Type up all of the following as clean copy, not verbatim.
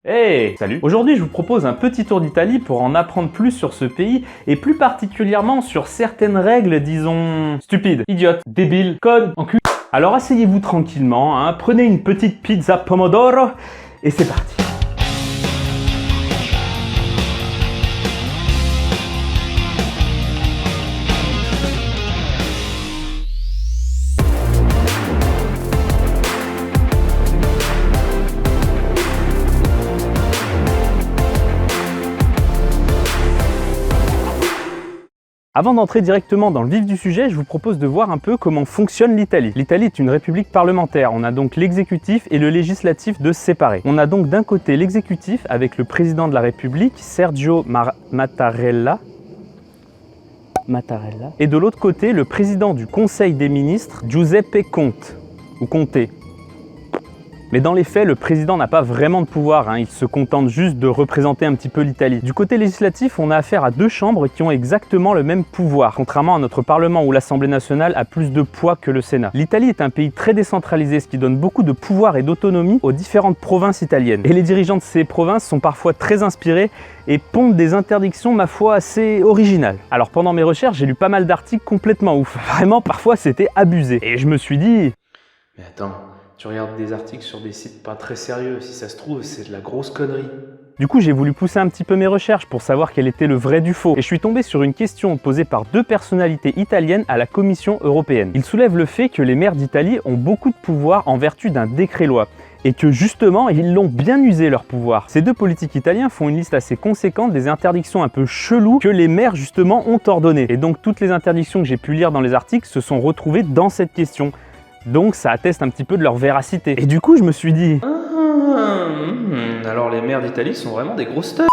Hey, salut! Aujourd'hui, je vous propose un petit tour d'Italie pour en apprendre plus sur ce pays et plus particulièrement sur certaines règles, disons, stupides, idiotes, débiles, connes, enculés. Alors asseyez-vous tranquillement, hein, prenez une petite pizza pomodoro et c'est parti! Avant d'entrer directement dans le vif du sujet, je vous propose de voir un peu comment fonctionne l'Italie. L'Italie est une république parlementaire, on a donc l'exécutif et le législatif de séparés. On a donc d'un côté l'exécutif avec le président de la République, Sergio Mattarella, et de l'autre côté le président du Conseil des ministres, Giuseppe Conte, ou Conte. Mais dans les faits, le président n'a pas vraiment de pouvoir, hein. Il se contente juste de représenter un petit peu l'Italie. Du côté législatif, on a affaire à deux chambres qui ont exactement le même pouvoir, contrairement à notre Parlement où l'Assemblée nationale a plus de poids que le Sénat. L'Italie est un pays très décentralisé, ce qui donne beaucoup de pouvoir et d'autonomie aux différentes provinces italiennes. Et les dirigeants de ces provinces sont parfois très inspirés et pondent des interdictions, ma foi, assez originales. Alors pendant mes recherches, j'ai lu pas mal d'articles complètement ouf. Vraiment, parfois c'était abusé. Et je me suis dit... Mais attends... Tu regardes des articles sur des sites pas très sérieux, si ça se trouve, c'est de la grosse connerie. Du coup, j'ai voulu pousser un petit peu mes recherches pour savoir quel était le vrai du faux. Et je suis tombé sur une question posée par deux personnalités italiennes à la Commission européenne. Ils soulèvent le fait que les maires d'Italie ont beaucoup de pouvoir en vertu d'un décret-loi. Et que justement, ils l'ont bien usé leur pouvoir. Ces deux politiques italiens font une liste assez conséquente des interdictions un peu cheloues que les maires justement ont ordonnées. Et donc toutes les interdictions que j'ai pu lire dans les articles se sont retrouvées dans cette question. Donc ça atteste un petit peu de leur véracité. Et du coup, je me suis dit... Alors les maires d'Italie sont vraiment des grosses stars.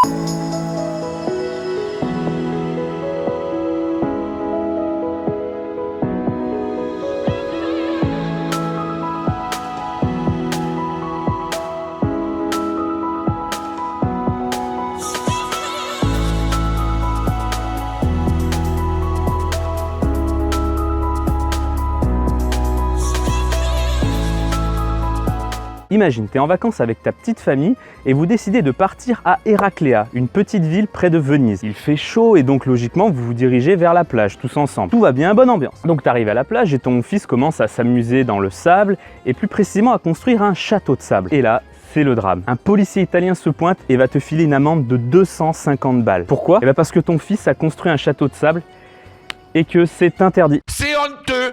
Imagine, tu es en vacances avec ta petite famille et vous décidez de partir à Eraclea, une petite ville près de Venise. Il fait chaud et donc logiquement vous vous dirigez vers la plage tous ensemble. Tout va bien, bonne ambiance. Donc tu arrives à la plage et ton fils commence à s'amuser dans le sable et plus précisément à construire un château de sable. Et là, c'est le drame. Un policier italien se pointe et va te filer une amende de 250 balles. Pourquoi? Eh bien parce que ton fils a construit un château de sable et que c'est interdit. C'est honteux!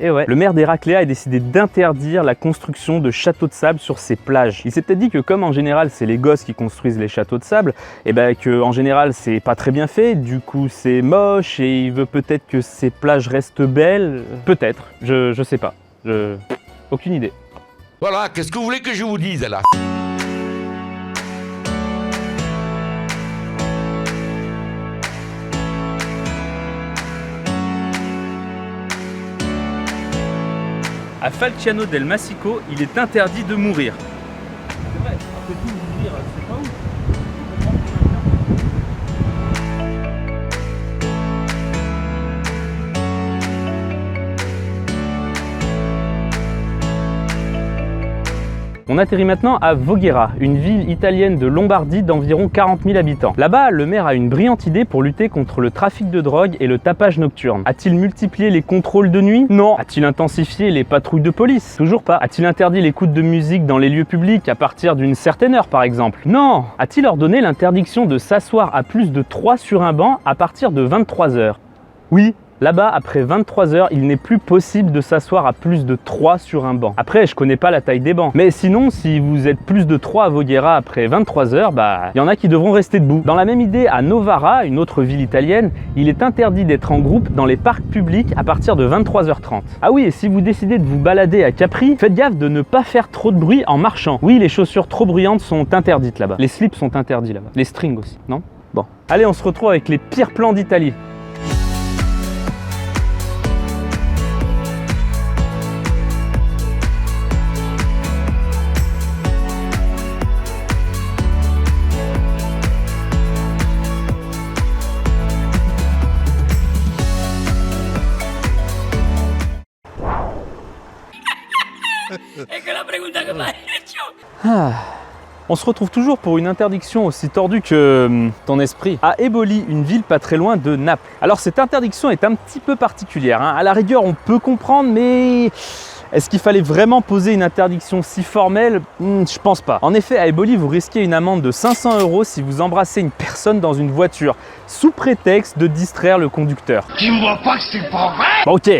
Et ouais, le maire d'Eraclea a décidé d'interdire la construction de châteaux de sable sur ses plages. Il s'est peut-être dit que comme en général c'est les gosses qui construisent les châteaux de sable, et ben que en général c'est pas très bien fait, du coup c'est moche et il veut peut-être que ces plages restent belles. Peut-être, je sais pas, aucune idée. Voilà, qu'est-ce que vous voulez que je vous dise là? À Falciano del Massico, il est interdit de mourir. C'est vrai, après tout, mourir, c'est pas ouf. On atterrit maintenant à Voghera, une ville italienne de Lombardie d'environ 40 000 habitants. Là-bas, le maire a une brillante idée pour lutter contre le trafic de drogue et le tapage nocturne. A-t-il multiplié les contrôles de nuit? Non. A-t-il intensifié les patrouilles de police? Toujours pas. A-t-il interdit l'écoute de musique dans les lieux publics à partir d'une certaine heure par exemple? Non. A-t-il ordonné l'interdiction de s'asseoir à plus de 3 sur un banc à partir de 23 h? Oui. Là-bas, après 23 heures, il n'est plus possible de s'asseoir à plus de 3 sur un banc. Après, je connais pas la taille des bancs. Mais sinon, si vous êtes plus de 3 à Voghera après 23 heures, bah, il y en a qui devront rester debout. Dans la même idée, à Novara, une autre ville italienne, il est interdit d'être en groupe dans les parcs publics à partir de 23 h 30. Ah oui, et si vous décidez de vous balader à Capri, faites gaffe de ne pas faire trop de bruit en marchant. Oui, les chaussures trop bruyantes sont interdites là-bas. Les slips sont interdits là-bas. Les strings aussi, non? Bon. Allez, on se retrouve avec les pires plans d'Italie. Es que la pregunta que me has hecho. On se retrouve toujours pour une interdiction aussi tordue que ton esprit. À Eboli, une ville pas très loin de Naples. Alors cette interdiction est un petit peu particulière, hein. À la rigueur, on peut comprendre, mais... est-ce qu'il fallait vraiment poser une interdiction si formelle? Je pense pas. En effet, à Eboli, vous risquez une amende de 500 € si vous embrassez une personne dans une voiture, sous prétexte de distraire le conducteur. Tu me vois pas que c'est pas vrai? Bon, ok,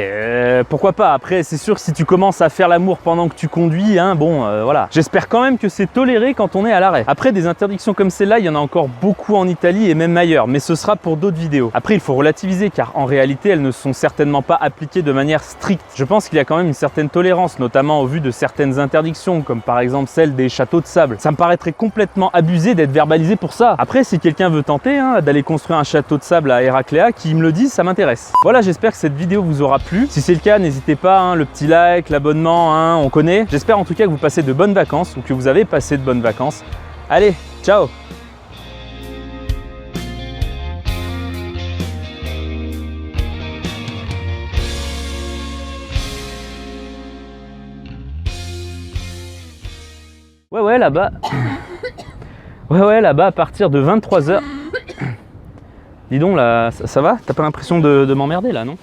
pourquoi pas. Après, c'est sûr que si tu commences à faire l'amour pendant que tu conduis, hein, bon, voilà. J'espère quand même que c'est toléré quand on est à l'arrêt. Après, des interdictions comme celle-là, il y en a encore beaucoup en Italie et même ailleurs, mais ce sera pour d'autres vidéos. Après, il faut relativiser car en réalité, elles ne sont certainement pas appliquées de manière stricte. Je pense qu'il y a quand même une certaine tolérance, notamment au vu de certaines interdictions, comme par exemple celle des châteaux de sable. Ça me paraîtrait complètement abusé d'être verbalisé pour ça. Après, si quelqu'un veut tenter d'aller construire un château de sable à Héracléa, qu'il me le dise, ça m'intéresse. Voilà, j'espère que cette vidéo vous aura plu. Si c'est le cas, n'hésitez pas, le petit like, l'abonnement, on connaît. J'espère en tout cas que vous passez de bonnes vacances ou que vous avez passé de bonnes vacances. Allez, ciao! Ouais, là-bas. Ouais, là-bas, à partir de 23 h. Dis donc, là, ça va? T'as pas l'impression de m'emmerder, là, non?